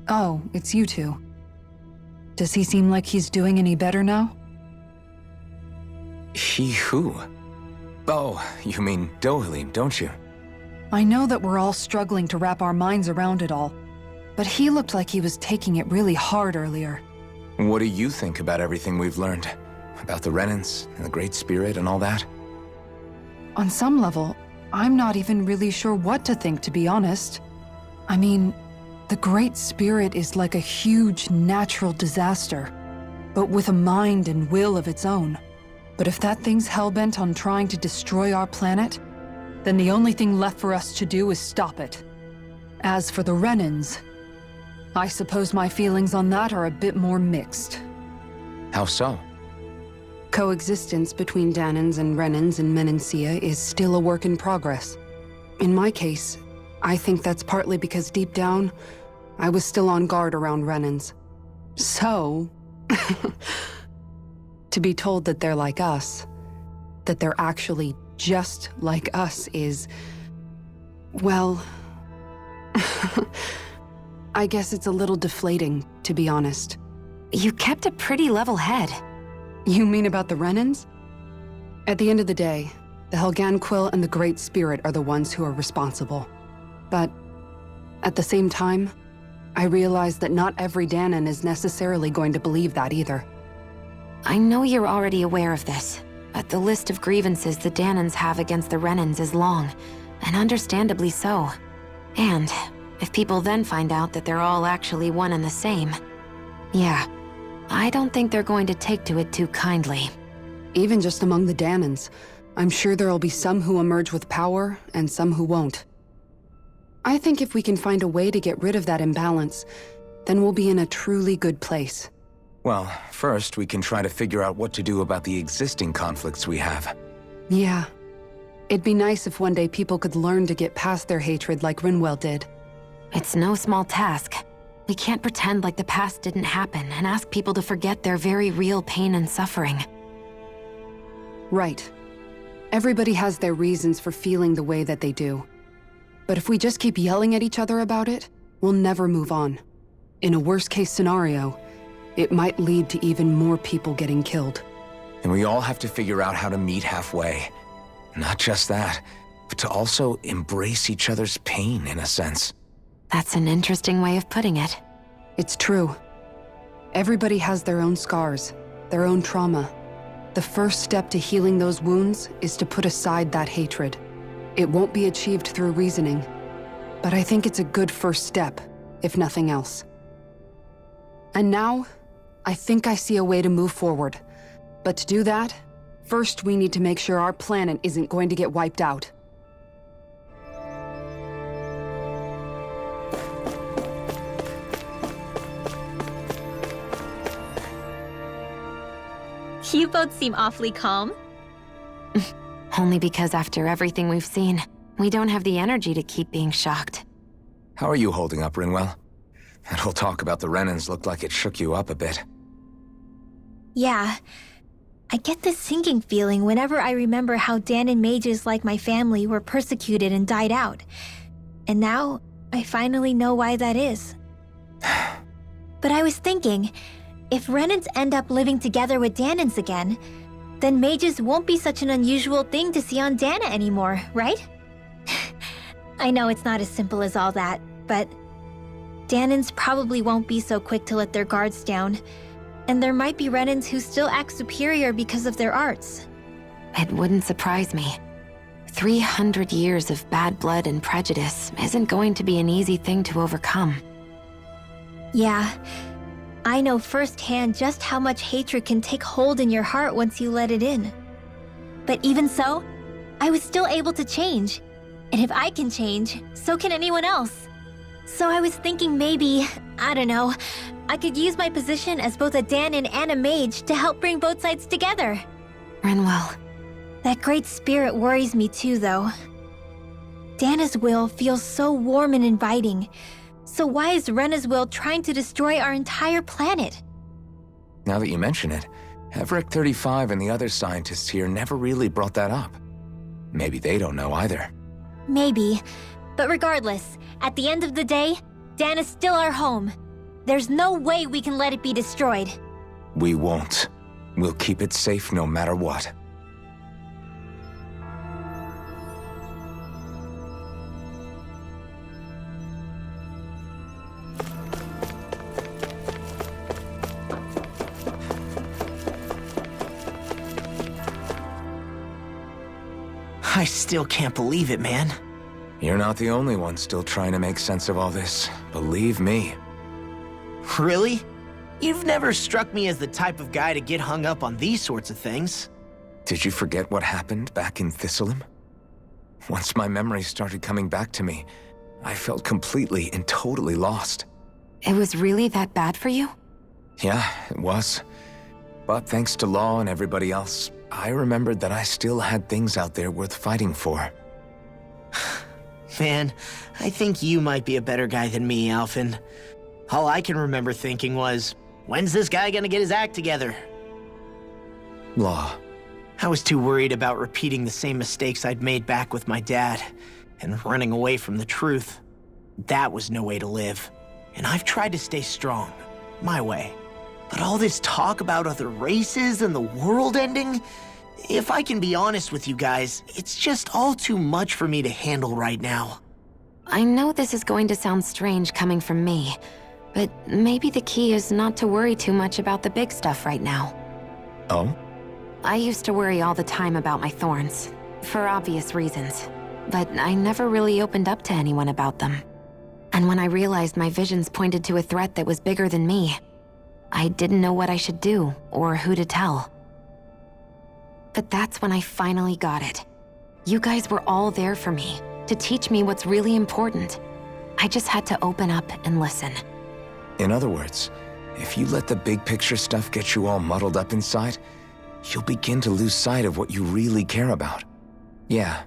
Oh, it's you two. Does he seem like he's doing any better now? He who? Oh, you mean Dohalim, don't you? I know that we're all struggling to wrap our minds around it all, but he looked like he was taking it really hard earlier. What do you think about everything we've learned? About the Renans and the Great Spirit and all that? On some level, I'm not even really sure what to think, to be honest. I mean, the Great Spirit is like a huge natural disaster, but with a mind and will of its own. But if that thing's hell-bent on trying to destroy our planet, then the only thing left for us to do is stop it. As for the Renans, I suppose my feelings on that are a bit more mixed. How so? Coexistence between Dahnans and Renans in Menancia is still a work in progress. In my case, I think that's partly because deep down, I was still on guard around Renans. So, to be told that they're like us, that they're actually just like us is, well, I guess it's a little deflating, to be honest. You kept a pretty level head. You mean about the Renans? At the end of the day, the Helghan Quill and the Great Spirit are the ones who are responsible. But at the same time, I realize that not every Dahnan is necessarily going to believe that either. I know you're already aware of this, but the list of grievances the Dahnans have against the Renans is long, and understandably so. And if people then find out that they're all actually one and the same, yeah, I don't think they're going to take to it too kindly. Even just among the Dahnans, I'm sure there'll be some who emerge with power and some who won't. I think if we can find a way to get rid of that imbalance, then we'll be in a truly good place. Well, first we can try to figure out what to do about the existing conflicts we have. Yeah. It'd be nice if one day people could learn to get past their hatred like Rinwell did. It's no small task. We can't pretend like the past didn't happen and ask people to forget their very real pain and suffering. Right. Everybody has their reasons for feeling the way that they do. But if we just keep yelling at each other about it, we'll never move on. In a worst-case scenario, it might lead to even more people getting killed. And we all have to figure out how to meet halfway. Not just that, but to also embrace each other's pain, in a sense. That's an interesting way of putting it. It's true. Everybody has their own scars, their own trauma. The first step to healing those wounds is to put aside that hatred. It won't be achieved through reasoning, but I think it's a good first step, if nothing else. And now, I think I see a way to move forward. But to do that, first we need to make sure our planet isn't going to get wiped out. You both seem awfully calm. Only because after everything we've seen, we don't have the energy to keep being shocked. How are you holding up, Rinwell? That whole talk about the Renans looked like it shook you up a bit. Yeah. I get this sinking feeling whenever I remember how Dahnan mages like my family were persecuted and died out. And now, I finally know why that is. But I was thinking, if Renans end up living together with Dahnans again, then mages won't be such an unusual thing to see on Dahna anymore, right? I know it's not as simple as all that, but Dahnans probably won't be so quick to let their guards down, and there might be Renans who still act superior because of their arts. It wouldn't surprise me. 300 years of bad blood and prejudice isn't going to be an easy thing to overcome. Yeah. I know firsthand just how much hatred can take hold in your heart once you let it in. But even so, I was still able to change. And if I can change, so can anyone else. So I was thinking maybe, I don't know, I could use my position as both a Dahnan and a mage to help bring both sides together. Rinwell. That great spirit worries me too, though. Dahna's will feels so warm and inviting. So why is Rena's will trying to destroy our entire planet? Now that you mention it, Everett 35 and the other scientists here never really brought that up. Maybe they don't know either. Maybe. But regardless, at the end of the day, Dahna's still our home. There's no way we can let it be destroyed. We won't. We'll keep it safe no matter what. I still can't believe it, man. You're not the only one still trying to make sense of all this. Believe me. Really? You've never struck me as the type of guy to get hung up on these sorts of things. Did you forget what happened back in Thistleum? Once my memory started coming back to me, I felt completely and totally lost. It was really that bad for you? Yeah, it was. But thanks to Law and everybody else, I remembered that I still had things out there worth fighting for. Man, I think you might be a better guy than me, Alphen. All I can remember thinking was, when's this guy gonna get his act together? Law. I was too worried about repeating the same mistakes I'd made back with my dad, and running away from the truth. That was no way to live. And I've tried to stay strong, my way. But all this talk about other races and the world ending, if I can be honest with you guys, it's just all too much for me to handle right now. I know this is going to sound strange coming from me, but maybe the key is not to worry too much about the big stuff right now. Oh? I used to worry all the time about my thorns, for obvious reasons, but I never really opened up to anyone about them. And when I realized my visions pointed to a threat that was bigger than me, I didn't know what I should do or who to tell. But that's when I finally got it. You guys were all there for me, to teach me what's really important. I just had to open up and listen. In other words, if you let the big picture stuff get you all muddled up inside, you'll begin to lose sight of what you really care about. Yeah,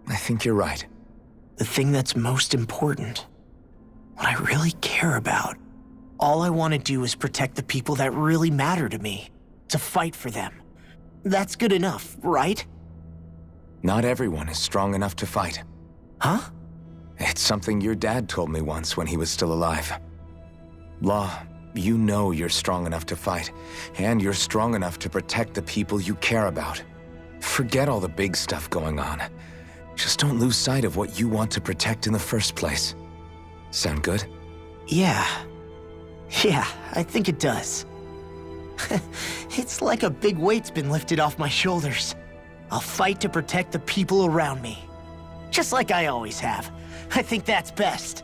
I think you're right. The thing that's most important, what I really care about, all I want to do is protect the people that really matter to me, to fight for them. That's good enough, right? Not everyone is strong enough to fight. Huh? It's something your dad told me once when he was still alive. Law, you know you're strong enough to fight, and you're strong enough to protect the people you care about. Forget all the big stuff going on. Just don't lose sight of what you want to protect in the first place. Sound good? Yeah, I think it does. It's like a big weight's been lifted off my shoulders. I'll fight to protect the people around me. Just like I always have. I think that's best.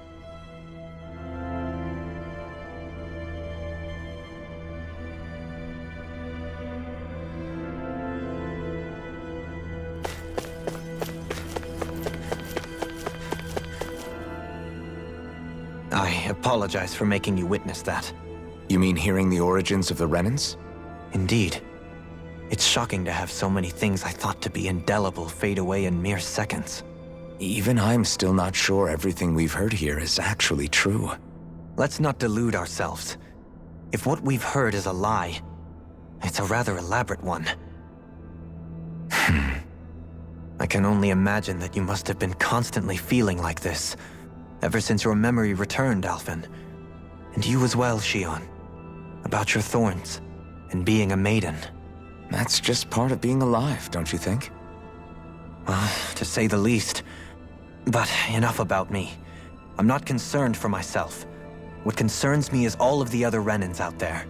I apologize for making you witness that. You mean hearing the origins of the Renans? Indeed. It's shocking to have so many things I thought to be indelible fade away in mere seconds. Even I'm still not sure everything we've heard here is actually true. Let's not delude ourselves. If what we've heard is a lie, it's a rather elaborate one. I can only imagine that you must have been constantly feeling like this, ever since your memory returned, Alphen. And you as well, Shionne. About your thorns, and being a maiden. That's just part of being alive, don't you think? Well, to say the least. But enough about me. I'm not concerned for myself. What concerns me is all of the other Renans out there.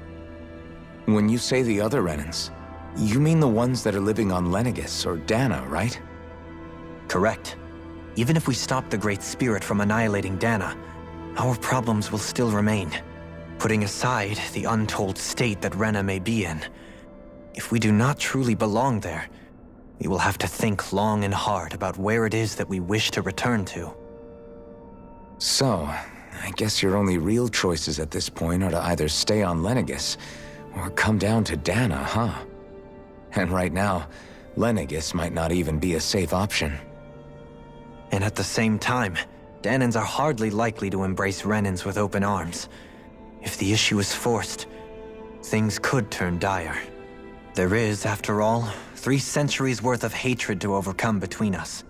When you say the other Renans, you mean the ones that are living on Lenegis or Dana, right? Correct. Even if we stop the Great Spirit from annihilating Dana, our problems will still remain. Putting aside the untold state that Rena may be in, if we do not truly belong there, we will have to think long and hard about where it is that we wish to return to. So, I guess your only real choices at this point are to either stay on Lenegis or come down to Dana, huh? And right now, Lenegis might not even be a safe option. And at the same time, Danans are hardly likely to embrace Renans with open arms. If the issue is forced, things could turn dire. There is, after all, 3 centuries worth of hatred to overcome between us.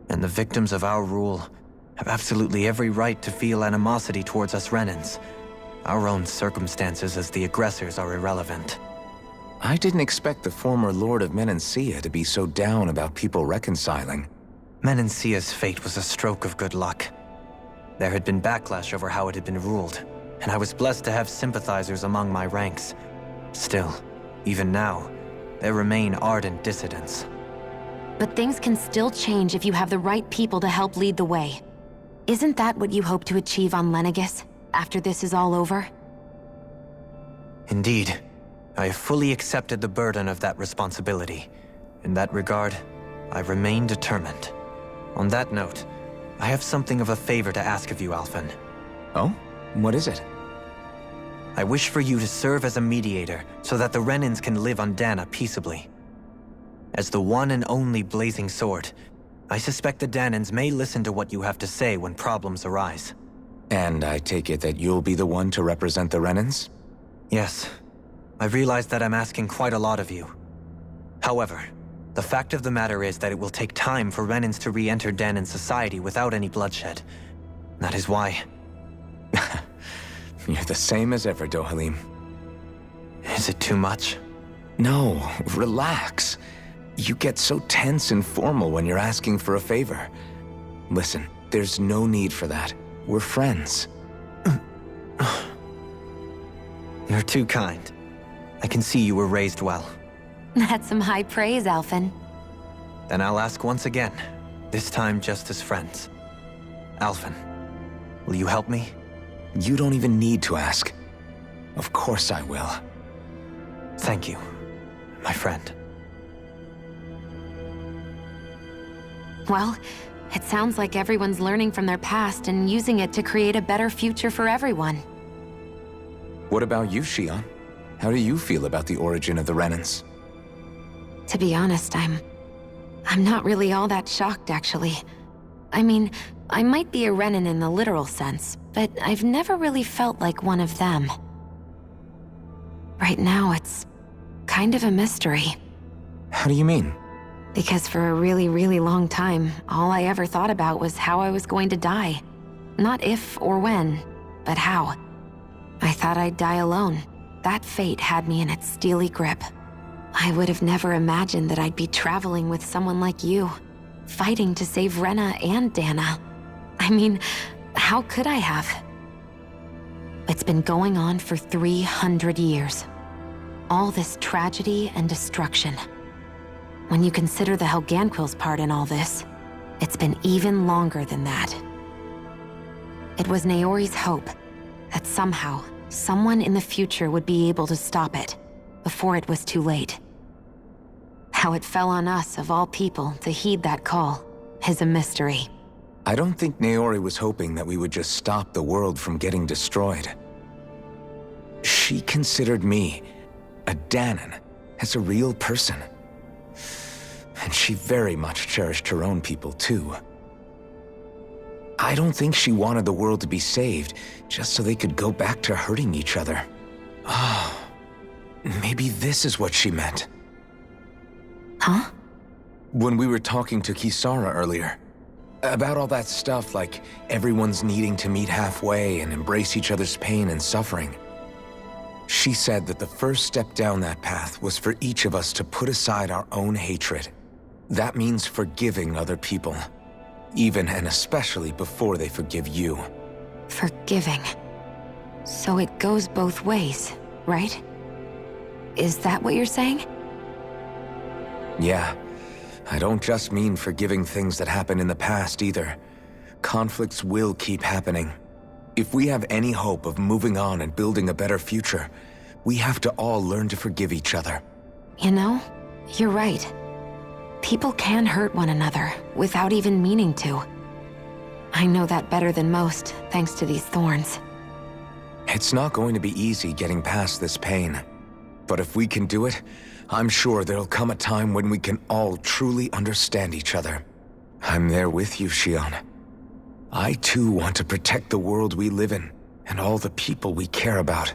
And the victims of our rule have absolutely every right to feel animosity towards us Renans, Our own circumstances as the aggressors are irrelevant. I didn't expect the former Lord of Menancia to be so down about people reconciling. Menancia's fate was a stroke of good luck. There had been backlash over how it had been ruled, and I was blessed to have sympathizers among my ranks. Still, even now, there remain ardent dissidents. But things can still change if you have the right people to help lead the way. Isn't that what you hope to achieve on Lenegis, after this is all over? Indeed. I have fully accepted the burden of that responsibility. In that regard, I remain determined. On that note, I have something of a favor to ask of you, Alphen. Oh? What is it? I wish for you to serve as a mediator so that the Renans can live on Dana peaceably. As the one and only Blazing Sword, I suspect the Danans may listen to what you have to say when problems arise. And I take it that you'll be the one to represent the Renans? Yes. I realize that I'm asking quite a lot of you. However, the fact of the matter is that it will take time for Renans to re-enter Danan society without any bloodshed. That is why. You're the same as ever, Dohalim. Is it too much? No, relax. You get so tense and formal when you're asking for a favor. Listen, there's no need for that. We're friends. You're too kind. I can see you were raised well. That's some high praise, Alphen. Then I'll ask once again, this time just as friends. Alphen, will you help me? You don't even need to ask. Of course I will. Thank you, my friend. Well, it sounds like everyone's learning from their past and using it to create a better future for everyone. What about you, Shionne? How do you feel about the origin of the Renans? To be honest, I'm not really all that shocked, actually. I mean, I might be a Renan in the literal sense, but I've never really felt like one of them. Right now, it's kind of a mystery. How do you mean? Because for a really, really long time, all I ever thought about was how I was going to die. Not if or when, but how. I thought I'd die alone. That fate had me in its steely grip. I would have never imagined that I'd be traveling with someone like you, fighting to save Rena and Dana. I mean, how could I have? It's been going on for 300 years. All this tragedy and destruction. When you consider the Helganquil's part in all this, it's been even longer than that. It was Naori's hope that somehow, someone in the future would be able to stop it, before it was too late. How it fell on us, of all people, to heed that call, is a mystery. I don't think Naori was hoping that we would just stop the world from getting destroyed. She considered me, a Danan, as a real person. And she very much cherished her own people, too. I don't think she wanted the world to be saved, just so they could go back to hurting each other. Oh, maybe this is what she meant. Huh? When we were talking to Kisara earlier, about all that stuff like everyone's needing to meet halfway and embrace each other's pain and suffering. She said that the first step down that path was for each of us to put aside our own hatred. That means forgiving other people, even and especially before they forgive you. Forgiving. So it goes both ways, right? Is that what you're saying? Yeah. I don't just mean forgiving things that happened in the past either. Conflicts will keep happening. If we have any hope of moving on and building a better future, we have to all learn to forgive each other. You know, you're right. People can hurt one another without even meaning to. I know that better than most, thanks to these thorns. It's not going to be easy getting past this pain. But if we can do it, I'm sure there'll come a time when we can all truly understand each other. I'm there with you, Shionne. I too want to protect the world we live in, and all the people we care about.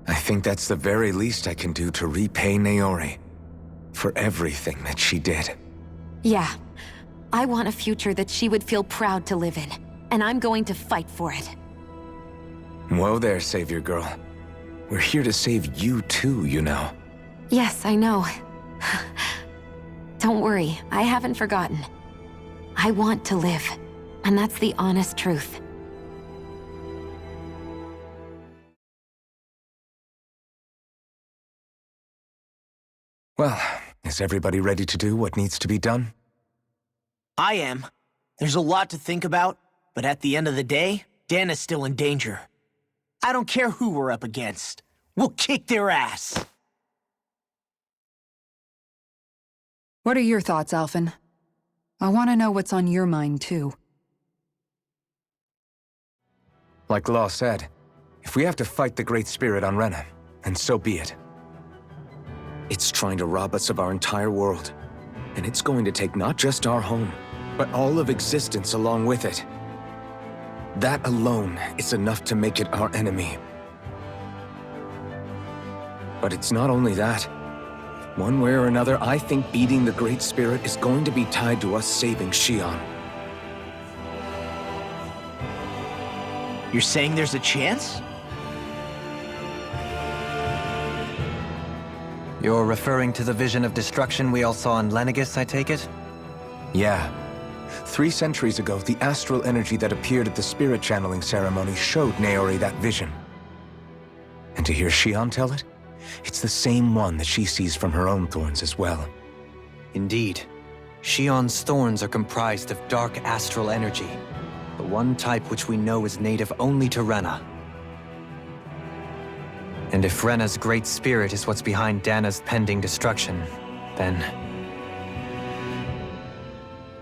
I think that's the very least I can do to repay Naori for everything that she did. Yeah. I want a future that she would feel proud to live in, and I'm going to fight for it. Whoa there, Savior Girl. We're here to save you too, you know. Yes, I know. Don't worry, I haven't forgotten. I want to live, and that's the honest truth. Well, is everybody ready to do what needs to be done? I am. There's a lot to think about, but at the end of the day, Dana's still in danger. I don't care who we're up against. We'll kick their ass. What are your thoughts, Alphen? I want to know what's on your mind, too. Like Law said, if we have to fight the Great Spirit on Rena, then so be it. It's trying to rob us of our entire world, and it's going to take not just our home, but all of existence along with it. That alone is enough to make it our enemy. But it's not only that. One way or another, I think beating the Great Spirit is going to be tied to us saving Xion. You're saying there's a chance? You're referring to the vision of destruction we all saw in Lenegis, I take it? Yeah. 3 centuries ago, the astral energy that appeared at the spirit channeling ceremony showed Naori that vision. And to hear Xion tell it, it's the same one that she sees from her own thorns as well. Indeed. Xion's thorns are comprised of dark astral energy, the one type which we know is native only to Rena. And if Rena's great spirit is what's behind Dana's pending destruction, then...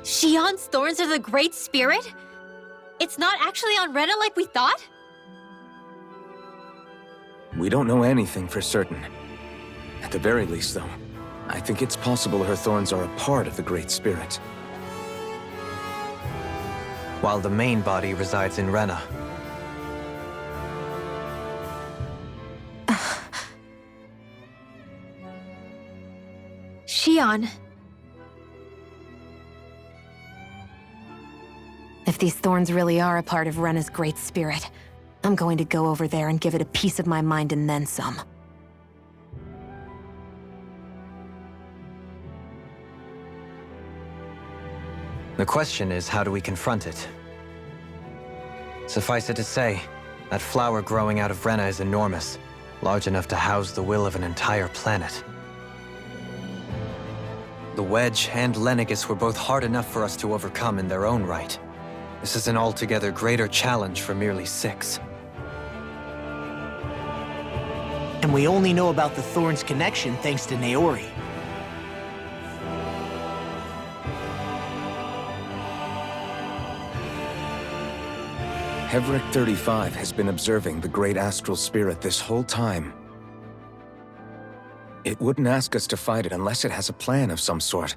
Xion's thorns are the Great Spirit? It's not actually on Rena like we thought? We don't know anything for certain. At the very least, though, I think it's possible her thorns are a part of the Great Spirit. While the main body resides in Rena. Xion. If these thorns really are a part of Rena's great spirit, I'm going to go over there and give it a piece of my mind and then some. The question is, how do we confront it? Suffice it to say, that flower growing out of Rena is enormous, large enough to house the will of an entire planet. The Wedge and Lenegis were both hard enough for us to overcome in their own right. This is an altogether greater challenge for merely 6. And we only know about the Thorns connection thanks to Naori. Hevric 35 has been observing the Great Astral Spirit this whole time. It wouldn't ask us to fight it unless it has a plan of some sort.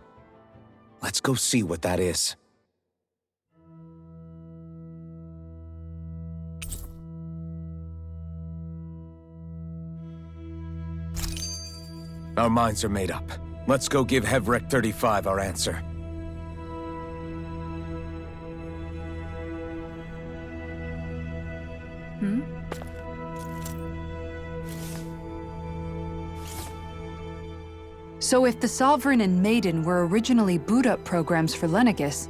Let's go see what that is. Our minds are made up. Let's go give Hevric 35 our answer. So if the Sovereign and Maiden were originally boot-up programs for Lenegis,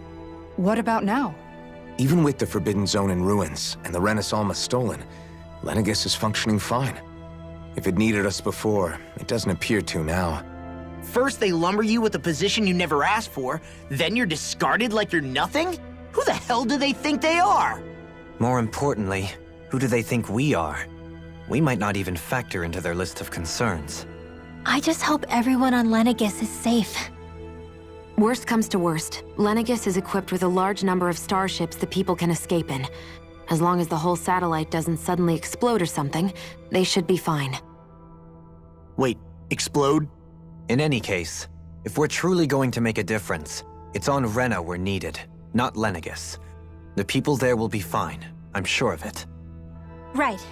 what about now? Even with the Forbidden Zone in ruins and the Renis Alma stolen, Lenegis is functioning fine. If it needed us before, it doesn't appear to now. First they lumber you with a position you never asked for, then you're discarded like you're nothing? Who the hell do they think they are? More importantly, who do they think we are? We might not even factor into their list of concerns. I just hope everyone on Lenegis is safe. Worst comes to worst, Lenegis is equipped with a large number of starships the people can escape in. As long as the whole satellite doesn't suddenly explode or something, they should be fine. Wait, explode? In any case, if we're truly going to make a difference, it's on Rena we're needed, not Lenegis. The people there will be fine, I'm sure of it. Right.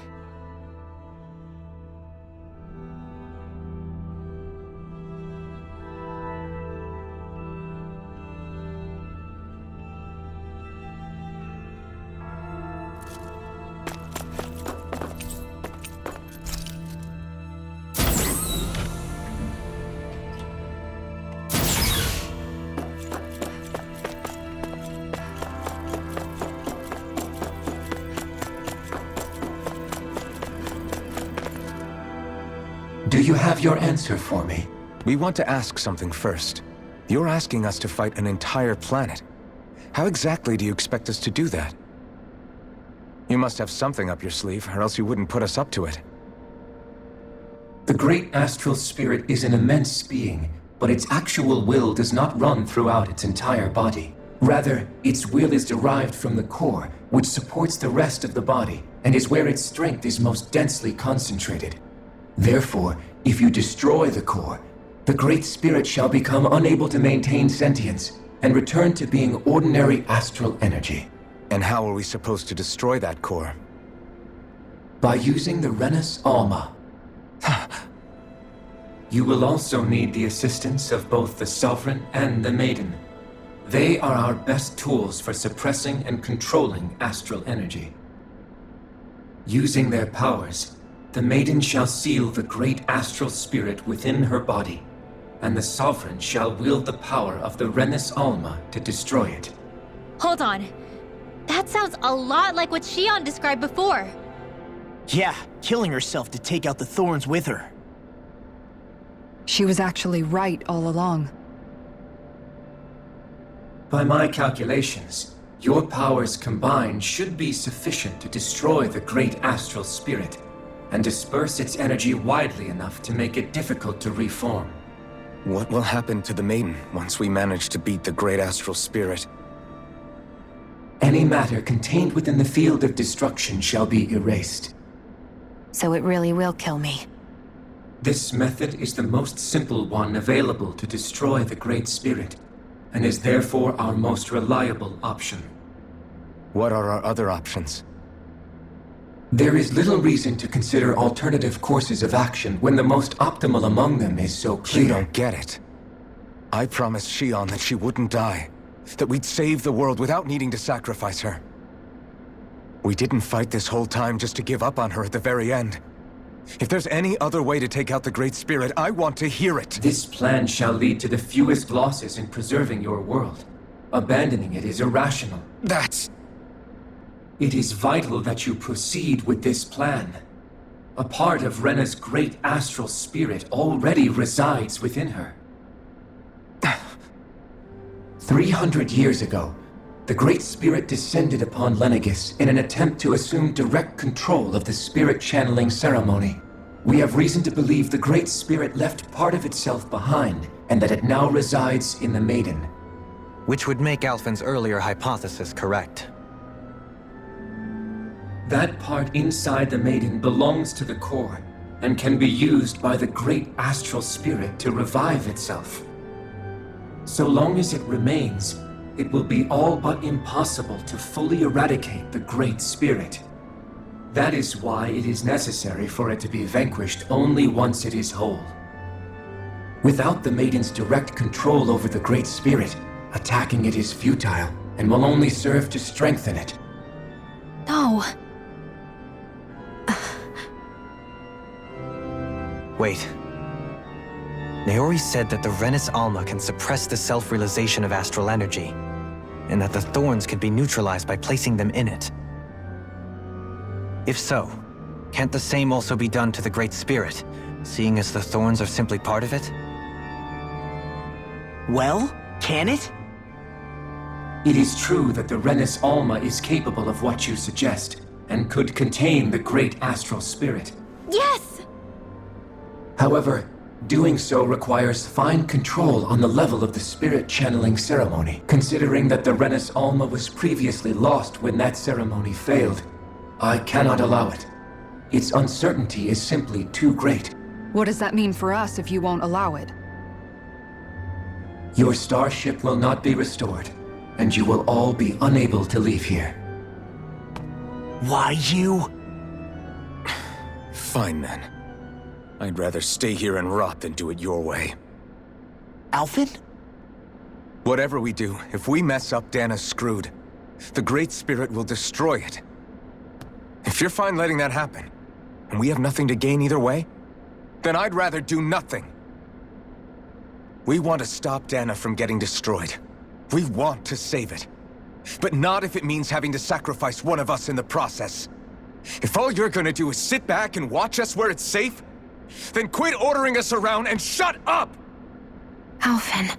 you have your answer for me? We want to ask something first. You're asking us to fight an entire planet. How exactly do you expect us to do that? You must have something up your sleeve, or else you wouldn't put us up to it. The great astral spirit is an immense being, but its actual will does not run throughout its entire body. Rather, its will is derived from the core, which supports the rest of the body, and is where its strength is most densely concentrated. Therefore, if you destroy the core, the great spirit shall become unable to maintain sentience, and return to being ordinary astral energy. And how are we supposed to destroy that core? By using the Renus Alma. You will also need the assistance of both the Sovereign and the Maiden. They are our best tools for suppressing and controlling astral energy. Using their powers, the Maiden shall seal the great astral spirit within her body, and the Sovereign shall wield the power of the Renus Alma to destroy it. Hold on. That sounds a lot like what Shion described before. Yeah, killing herself to take out the thorns with her. She was actually right all along. By my calculations, your powers combined should be sufficient to destroy the great astral spirit, and disperse its energy widely enough to make it difficult to reform. What will happen to the Maiden once we manage to beat the great astral spirit? Any matter contained within the field of destruction shall be erased. So it really will kill me. This method is the most simple one available to destroy the Great Spirit, and is therefore our most reliable option. What are our other options? There is little reason to consider alternative courses of action when the most optimal among them is so clear. You don't get it. I promised Shion that she wouldn't die, that we'd save the world without needing to sacrifice her. We didn't fight this whole time just to give up on her at the very end. If there's any other way to take out the Great Spirit, I want to hear it. This plan shall lead to the fewest losses in preserving your world. Abandoning it is irrational. That's... It is vital that you proceed with this plan. A part of Rena's great astral spirit already resides within her. 300 years ago, the Great Spirit descended upon Lenegis in an attempt to assume direct control of the spirit channeling ceremony. We have reason to believe the Great Spirit left part of itself behind, and that it now resides in the Maiden. Which would make Alphen's earlier hypothesis correct. That part inside the Maiden belongs to the core, and can be used by the great astral spirit to revive itself. So long as it remains, it will be all but impossible to fully eradicate the Great Spirit. That is why it is necessary for it to be vanquished only once it is whole. Without the Maiden's direct control over the Great Spirit, attacking it is futile, and will only serve to strengthen it. No. Wait. Naori said that the Renus Alma can suppress the self-realization of astral energy, and that the thorns can be neutralized by placing them in it. If so, can't the same also be done to the Great Spirit, seeing as the thorns are simply part of it? Well, can it? It is true that the Renus Alma is capable of what you suggest, and could contain the great astral spirit. Yes! However, doing so requires fine control on the level of the spirit channeling ceremony, considering that the Renus Alma was previously lost when that ceremony failed. I cannot allow it. Its uncertainty is simply too great. What does that mean for us if you won't allow it? Your starship will not be restored, and you will all be unable to leave here. Why you? Fine then. I'd rather stay here and rot than do it your way. Alphen? Whatever we do, if we mess up, Dana's screwed. The Great Spirit will destroy it. If you're fine letting that happen, and we have nothing to gain either way, then I'd rather do nothing. We want to stop Dana from getting destroyed. We want to save it. But not if it means having to sacrifice one of us in the process. If all you're gonna do is sit back and watch us where it's safe, Then quit ordering us around and shut up! Alphen.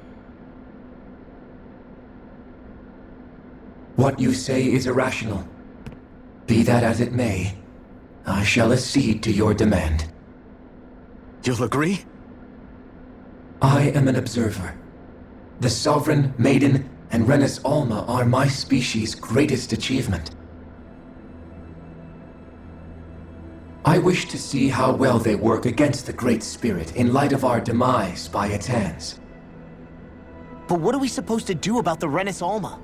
What you say is irrational. Be that as it may, I shall accede to your demand. You'll agree? I am an observer. The Sovereign, Maiden, and Renis Alma are my species' greatest achievement. I wish to see how well they work against the Great Spirit in light of our demise by its hands. But what are we supposed to do about the Renis Alma?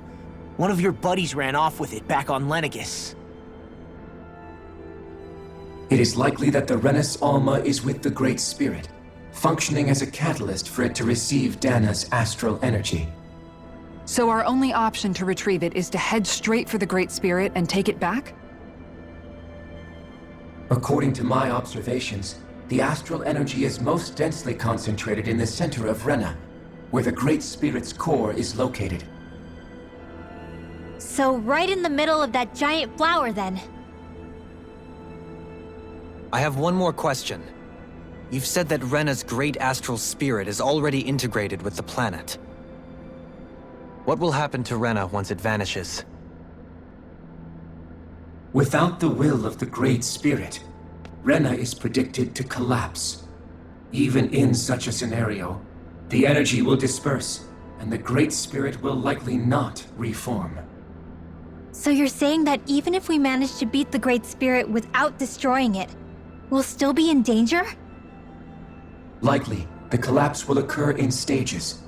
One of your buddies ran off with it back on Lenegis. It is likely that the Renis Alma is with the Great Spirit, functioning as a catalyst for it to receive Dana's astral energy. So our only option to retrieve it is to head straight for the Great Spirit and take it back? According to my observations, the astral energy is most densely concentrated in the center of Rena, where the Great Spirit's core is located. So right in the middle of that giant flower, then. I have one more question. You've said that Rena's great astral spirit is already integrated with the planet. What will happen to Rena once it vanishes? Without the will of the Great Spirit, Rena is predicted to collapse. Even in such a scenario, the energy will disperse, and the Great Spirit will likely not reform. So you're saying that even if we manage to beat the Great Spirit without destroying it, we'll still be in danger? Likely, the collapse will occur in stages.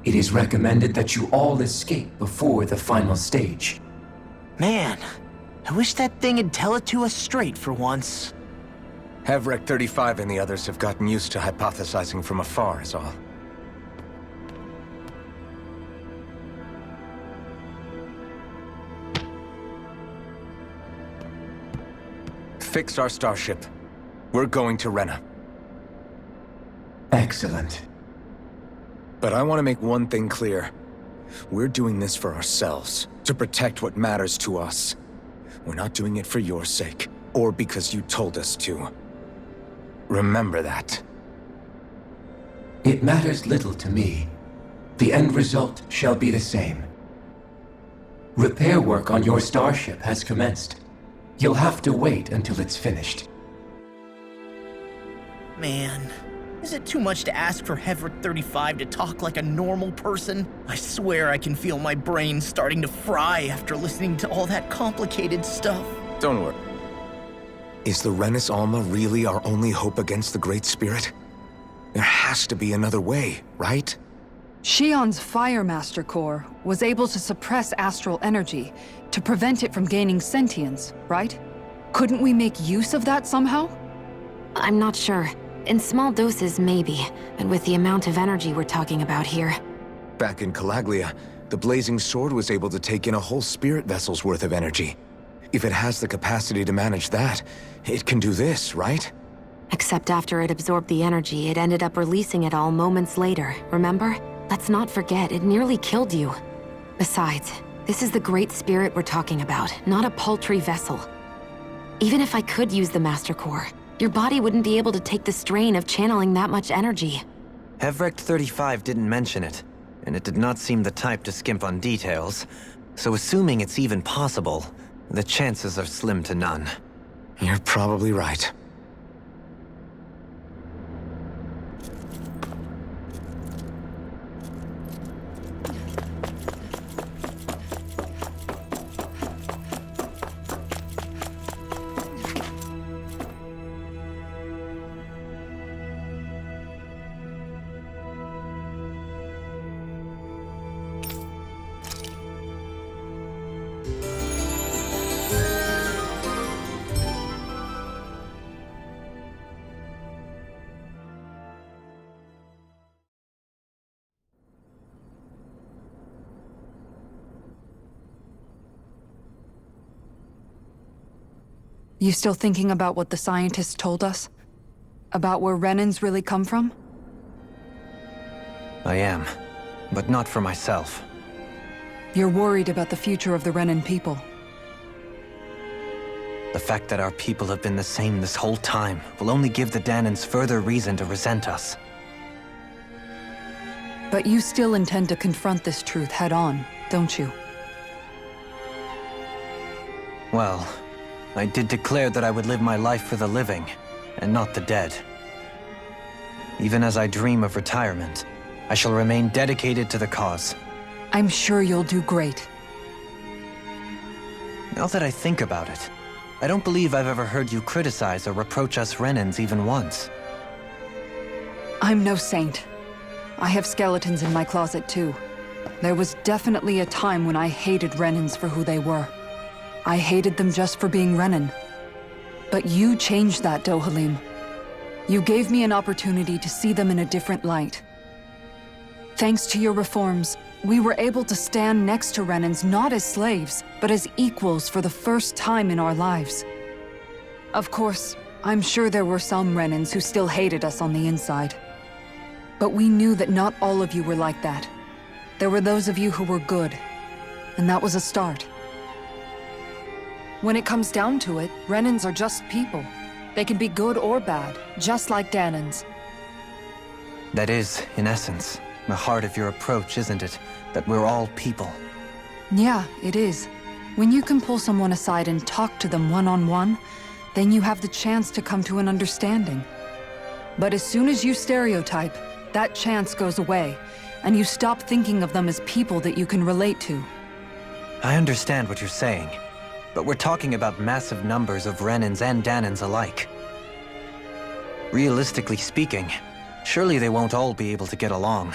It is recommended that you all escape before the final stage. Man, I wish that thing would tell it to us straight for once. Hevrek 35 and the others have gotten used to hypothesizing from afar, is all. Fix our starship. We're going to Rena. Excellent. But I want to make one thing clear. We're doing this for ourselves, to protect what matters to us. We're not doing it for your sake, or because you told us to. Remember that. It matters little to me. The end result shall be the same. Repair work on your starship has commenced. You'll have to wait until it's finished. Man, is it too much to ask for Hevrek 35 to talk like a normal person? I swear I can feel my brain starting to fry after listening to all that complicated stuff. Don't worry. Is the Renis Alma really our only hope against the Great Spirit? There has to be another way, right? Shion's Fire Master Core was able to suppress astral energy to prevent it from gaining sentience, right? Couldn't we make use of that somehow? I'm not sure. In small doses, maybe, but with the amount of energy we're talking about here. Back in Calaglia, the Blazing Sword was able to take in a whole spirit vessel's worth of energy. If it has the capacity to manage that, it can do this, right? Except after it absorbed the energy, it ended up releasing it all moments later, remember? Let's not forget, it nearly killed you. Besides, this is the Great Spirit we're talking about, not a paltry vessel. Even if I could use the Master Core, your body wouldn't be able to take the strain of channeling that much energy. Hevrek 35 didn't mention it, and it did not seem the type to skimp on details, so assuming it's even possible, the chances are slim to none. You're probably right. You still thinking about what the scientists told us? About where Renans really come from? I am, but not for myself. You're worried about the future of the Renan people. The fact that our people have been the same this whole time will only give the Danans further reason to resent us. But you still intend to confront this truth head-on, don't you? Well, I did declare that I would live my life for the living, and not the dead. Even as I dream of retirement, I shall remain dedicated to the cause. I'm sure you'll do great. Now that I think about it, I don't believe I've ever heard you criticize or reproach us Renans even once. I'm no saint. I have skeletons in my closet too. There was definitely a time when I hated Renans for who they were. I hated them just for being Renan. But you changed that, Dohalim. You gave me an opportunity to see them in a different light. Thanks to your reforms, we were able to stand next to Renans not as slaves, but as equals for the first time in our lives. Of course, I'm sure there were some Renans who still hated us on the inside. But we knew that not all of you were like that. There were those of you who were good, and that was a start. When it comes down to it, Renans are just people. They can be good or bad, just like Danans. That is, in essence, the heart of your approach, isn't it? That we're all people. Yeah, it is. When you can pull someone aside and talk to them one-on-one, then you have the chance to come to an understanding. But as soon as you stereotype, that chance goes away, and you stop thinking of them as people that you can relate to. I understand what you're saying, but we're talking about massive numbers of Renans and Danans alike. Realistically speaking, surely they won't all be able to get along.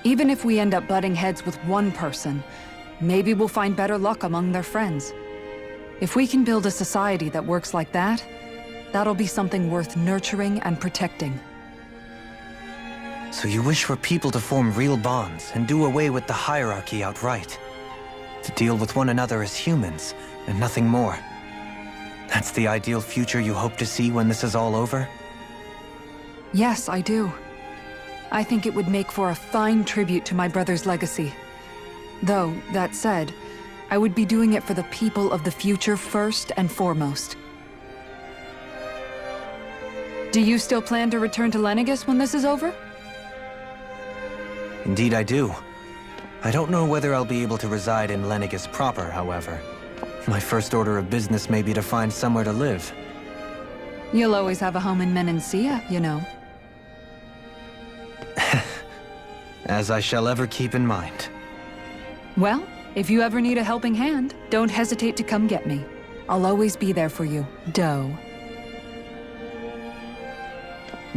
Even if we end up butting heads with one person, maybe we'll find better luck among their friends. If we can build a society that works like that, that'll be something worth nurturing and protecting. So you wish for people to form real bonds and do away with the hierarchy outright? To deal with one another as humans, and nothing more? That's the ideal future you hope to see when this is all over? Yes, I do. I think it would make for a fine tribute to my brother's legacy. Though, that said, I would be doing it for the people of the future first and foremost. Do you still plan to return to Lenegis when this is over? Indeed I do. I don't know whether I'll be able to reside in Lenegis proper, however. My first order of business may be to find somewhere to live. You'll always have a home in Menancia, you know. As I shall ever keep in mind. Well, if you ever need a helping hand, don't hesitate to come get me. I'll always be there for you, Doe.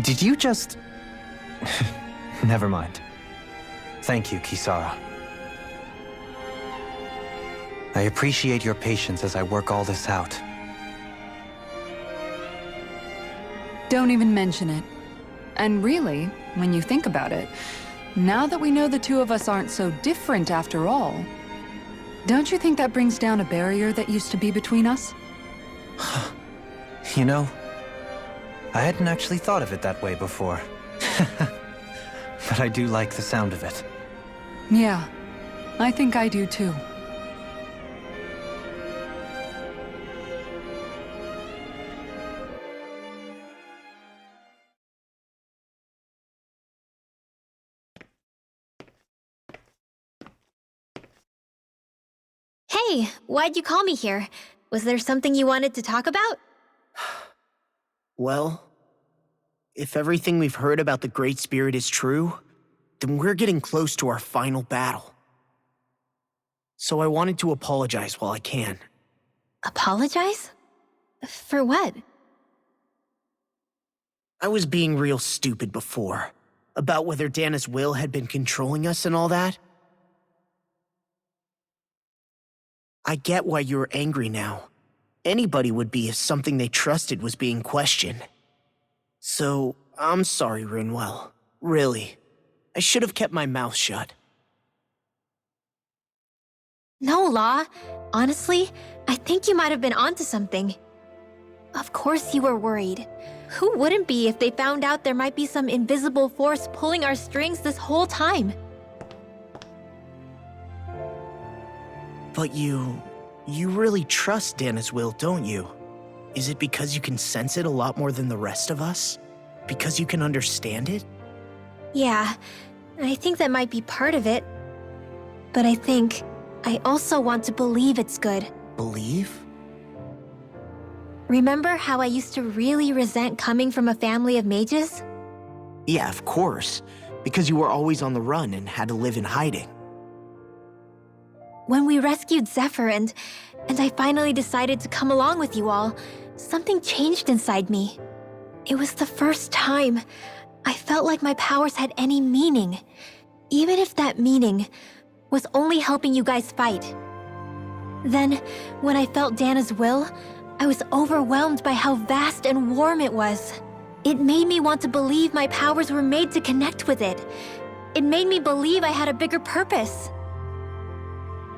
Did you just... Never mind. Thank you, Kisara. I appreciate your patience as I work all this out. Don't even mention it. And really, when you think about it, now that we know the two of us aren't so different after all, don't you think that brings down a barrier that used to be between us? You know, I hadn't actually thought of it that way before. But I do like the sound of it. Yeah, I think I do too. Hey, why'd you call me here? Was there something you wanted to talk about? Well, if everything we've heard about the Great Spirit is true, then we're getting close to our final battle. So I wanted to apologize while I can. Apologize? For what? I was being real stupid before, about whether Dana's will had been controlling us and all that. I get why you're angry now. Anybody would be if something they trusted was being questioned. So, I'm sorry, Rinwell. Really. I should have kept my mouth shut. No, Law. Honestly, I think you might have been onto something. Of course you were worried. Who wouldn't be if they found out there might be some invisible force pulling our strings this whole time? But you You really trust Dana's will, don't you? Is it because you can sense it a lot more than the rest of us? Because you can understand it? Yeah, I think that might be part of it. But I think I also want to believe it's good. Believe? Remember how I used to really resent coming from a family of mages? Yeah, of course. Because you were always on the run and had to live in hiding. When we rescued Zephyr and I finally decided to come along with you all, something changed inside me. It was the first time I felt like my powers had any meaning, even if that meaning was only helping you guys fight. Then, when I felt Dana's will, I was overwhelmed by how vast and warm it was. It made me want to believe my powers were made to connect with it. It made me believe I had a bigger purpose.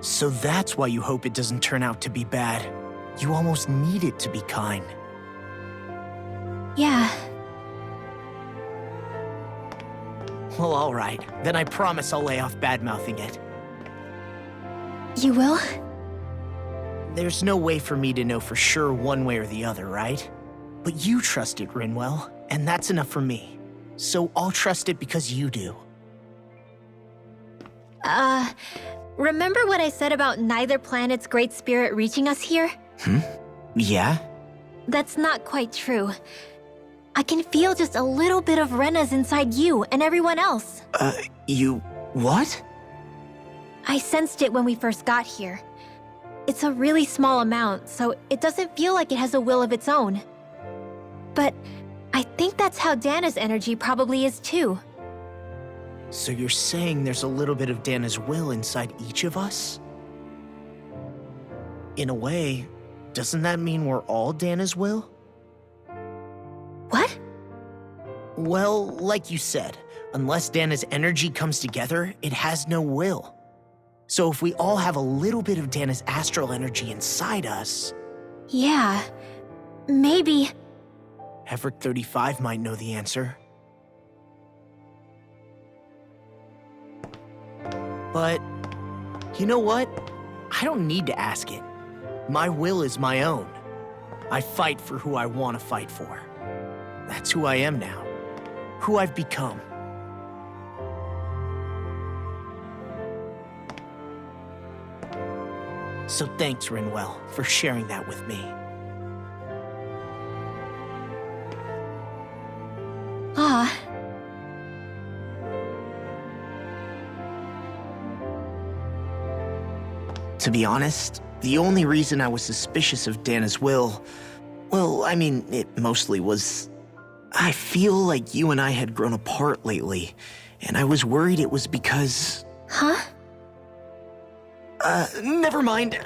So that's why you hope it doesn't turn out to be bad. You almost need it to be kind. Yeah. Well, alright. Then I promise I'll lay off bad-mouthing it. You will? There's no way for me to know for sure one way or the other, right? But you trust it, Rinwell, and that's enough for me. So I'll trust it because you do. Remember what I said about neither planet's great spirit reaching us here? Yeah? That's not quite true. I can feel just a little bit of Rena's inside you and everyone else. You... what? I sensed it when we first got here. It's a really small amount, so it doesn't feel like it has a will of its own. But I think that's how Dana's energy probably is too. So you're saying there's a little bit of Dana's will inside each of us? In a way, doesn't that mean we're all Dana's will? What? Well, like you said, unless Dana's energy comes together, it has no will. So if we all have a little bit of Dana's astral energy inside us... Yeah, maybe... Everett 35 might know the answer. But, you know what? I don't need to ask it. My will is my own. I fight for who I want to fight for. That's who I am now. Who I've become. So thanks, Rinwell, for sharing that with me. Ah. To be honest, the only reason I was suspicious of Dana's will, well, I mean, it mostly was... I feel like you and I had grown apart lately, and I was worried it was because... Huh? Never mind.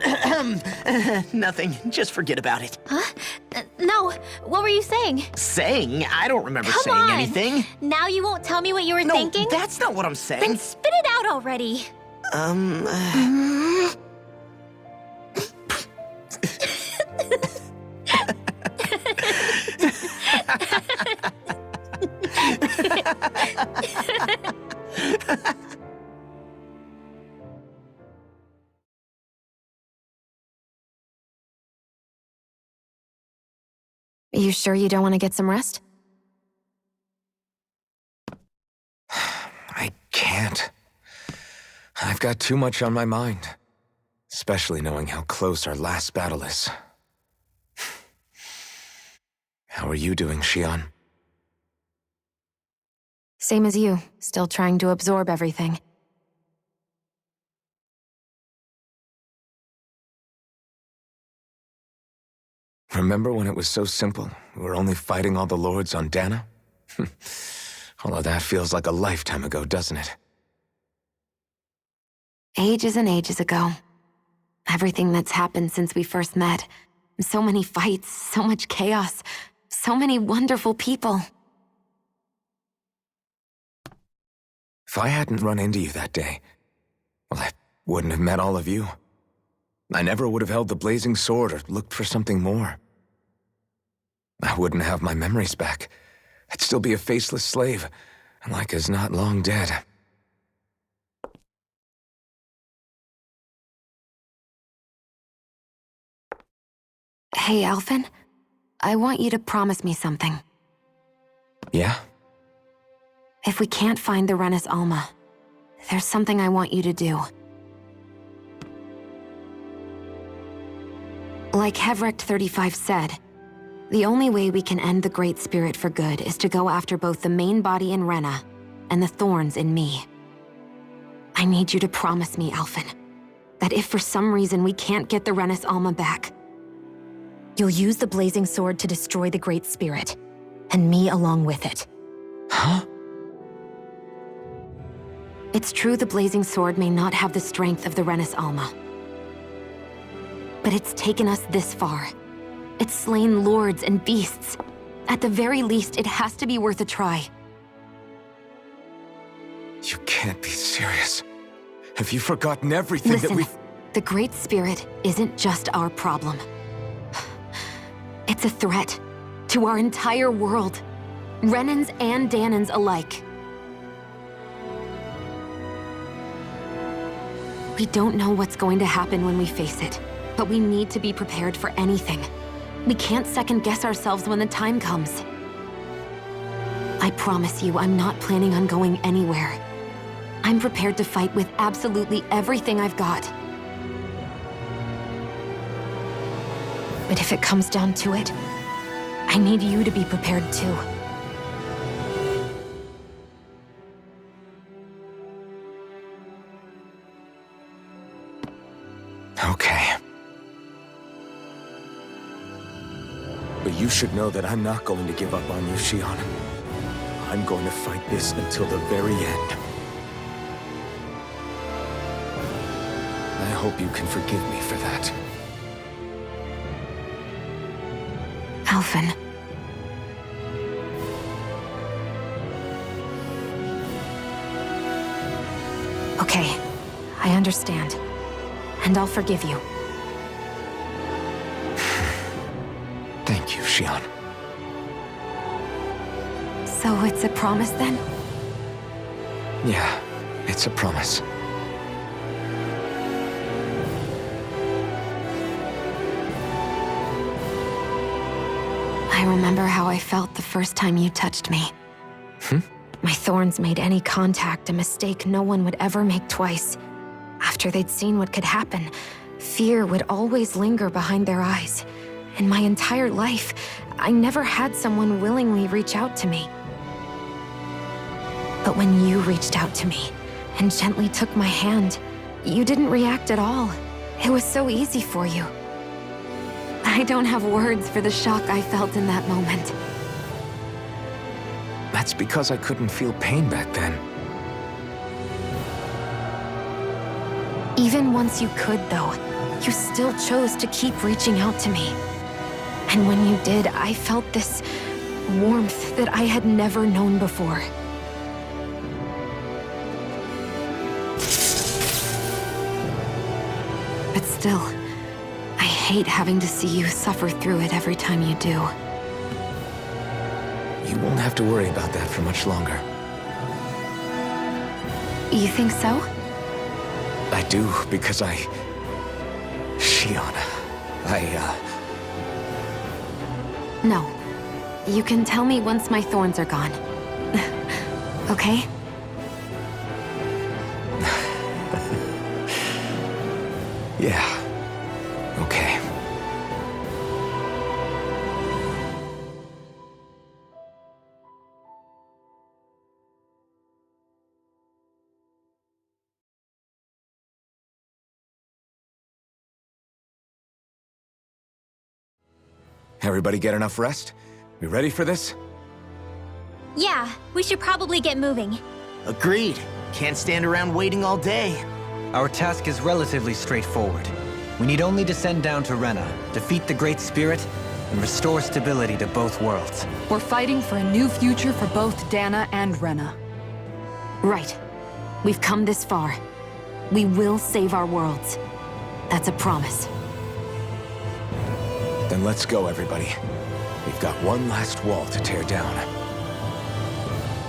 Nothing. Just forget about it. Huh? No, what were you saying? Saying? I don't remember Come saying on. anything. Now you won't tell me what you were No, thinking? that's not what I'm saying. Then spit it out already. Are you sure you don't want to get some rest? I can't. I've got too much on my mind. Especially knowing how close our last battle is. How are you doing, Xion? Same as you, still trying to absorb everything. Remember when it was so simple? We were only fighting all the lords on Dana? Although that feels like a lifetime ago, doesn't it? Ages and ages ago. Everything that's happened since we first met. So many fights, so much chaos, so many wonderful people. If I hadn't run into you that day, well, I wouldn't have met all of you. I never would have held the blazing sword or looked for something more. I wouldn't have my memories back. I'd still be a faceless slave, like as not long dead. Hey, Alphen. I want you to promise me something. Yeah? If we can't find the Renis Alma, there's something I want you to do. Like Hevrecht 35 said, the only way we can end the Great Spirit for good is to go after both the main body in Rena and the thorns in me. I need you to promise me, Alphen, that if for some reason we can't get the Renis Alma back, you'll use the Blazing Sword to destroy the Great Spirit, and me along with it. Huh? It's true the Blazing Sword may not have the strength of the Renis Alma. But it's taken us this far. It's slain lords and beasts. At the very least, it has to be worth a try. You can't be serious. Have you forgotten everything Listen, that we've... the Great Spirit isn't just our problem. It's a threat to our entire world. Renans and Dahnans alike. We don't know what's going to happen when we face it, but we need to be prepared for anything. We can't second-guess ourselves when the time comes. I promise you, I'm not planning on going anywhere. I'm prepared to fight with absolutely everything I've got. But if it comes down to it, I need you to be prepared too. Okay. But you should know that I'm not going to give up on you, Shionne. I'm going to fight this until the very end. I hope you can forgive me for that. Alphen. Okay, I understand. And I'll forgive you. Thank you, Shionne. So it's a promise then? Yeah, it's a promise. I remember how I felt the first time you touched me. My thorns made any contact a mistake no one would ever make twice. After they'd seen what could happen, fear would always linger behind their eyes. In my entire life, I never had someone willingly reach out to me. But when you reached out to me and gently took my hand, you didn't react at all. It was so easy for you. I don't have words for the shock I felt in that moment. That's because I couldn't feel pain back then. Even once you could, though, you still chose to keep reaching out to me. And when you did, I felt this warmth that I had never known before. But still, I hate having to see you suffer through it every time you do. You won't have to worry about that for much longer. You think so? I do, because Shionne, No. You can tell me once my thorns are gone. Okay? Yeah. Okay. Everybody get enough rest? We ready for this? Yeah, we should probably get moving. Agreed. Can't stand around waiting all day. Our task is relatively straightforward. We need only descend down to Rena, defeat the Great Spirit, and restore stability to both worlds. We're fighting for a new future for both Dahna and Rena. Right. We've come this far. We will save our worlds. That's a promise. Then let's go, everybody. We've got one last wall to tear down.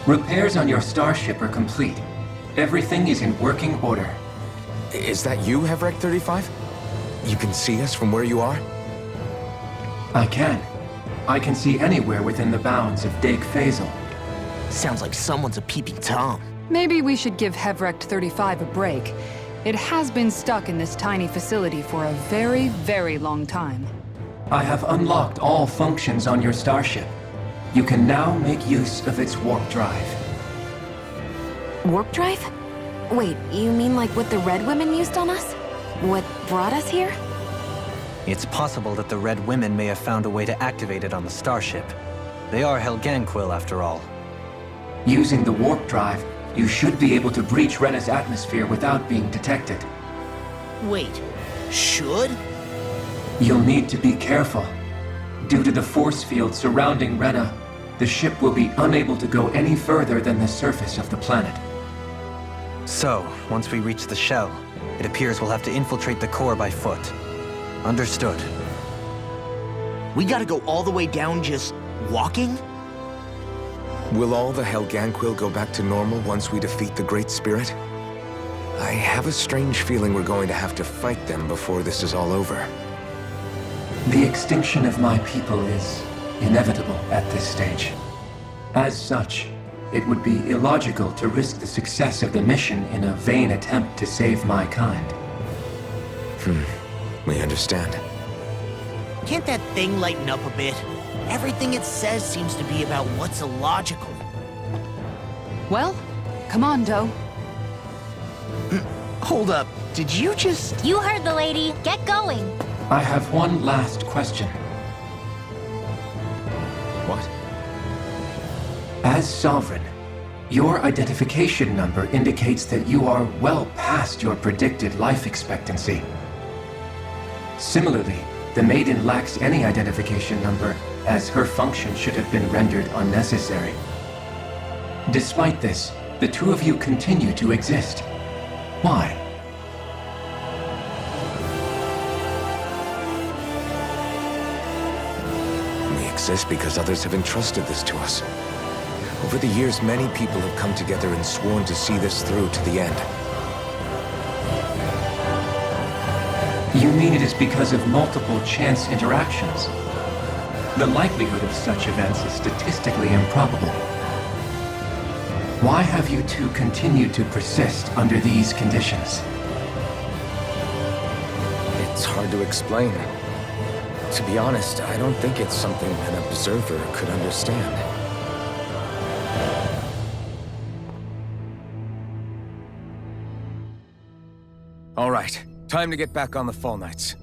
Repairs on your starship are complete. Everything is in working order. Is that you, Hevrecht 35? You can see us from where you are? I can. I can see anywhere within the bounds of Dake Faisal. Sounds like someone's a peeping Tom. Maybe we should give Hevrecht 35 a break. It has been stuck in this tiny facility for a very, very long time. I have unlocked all functions on your starship. You can now make use of its warp drive. Warp drive? Wait, you mean like what the Red Women used on us? What brought us here? It's possible that the Red Women may have found a way to activate it on the starship. They are Helganquil, after all. Using the warp drive, you should be able to breach Rena's atmosphere without being detected. Wait, should? You'll need to be careful. Due to the force field surrounding Rena, the ship will be unable to go any further than the surface of the planet. So, once we reach the shell, it appears we'll have to infiltrate the core by foot. Understood. We gotta go all the way down just walking? Will all the Helganquil go back to normal once we defeat the Great Spirit? I have a strange feeling we're going to have to fight them before this is all over. The extinction of my people is inevitable at this stage. As such, it would be illogical to risk the success of the mission in a vain attempt to save my kind. We understand. Can't that thing lighten up a bit? Everything it says seems to be about what's illogical. Well, come on, Doe. Hold up, did you just... You heard the lady. Get going. I have one last question. What? As Sovereign, your identification number indicates that you are well past your predicted life expectancy. Similarly, the Maiden lacks any identification number, as her function should have been rendered unnecessary. Despite this, the two of you continue to exist. Why? We exist because others have entrusted this to us. Over the years, many people have come together and sworn to see this through to the end. You mean it is because of multiple chance interactions? The likelihood of such events is statistically improbable. Why have you two continued to persist under these conditions? It's hard to explain. To be honest, I don't think it's something an observer could understand. All right, time to get back on the Fall Knights.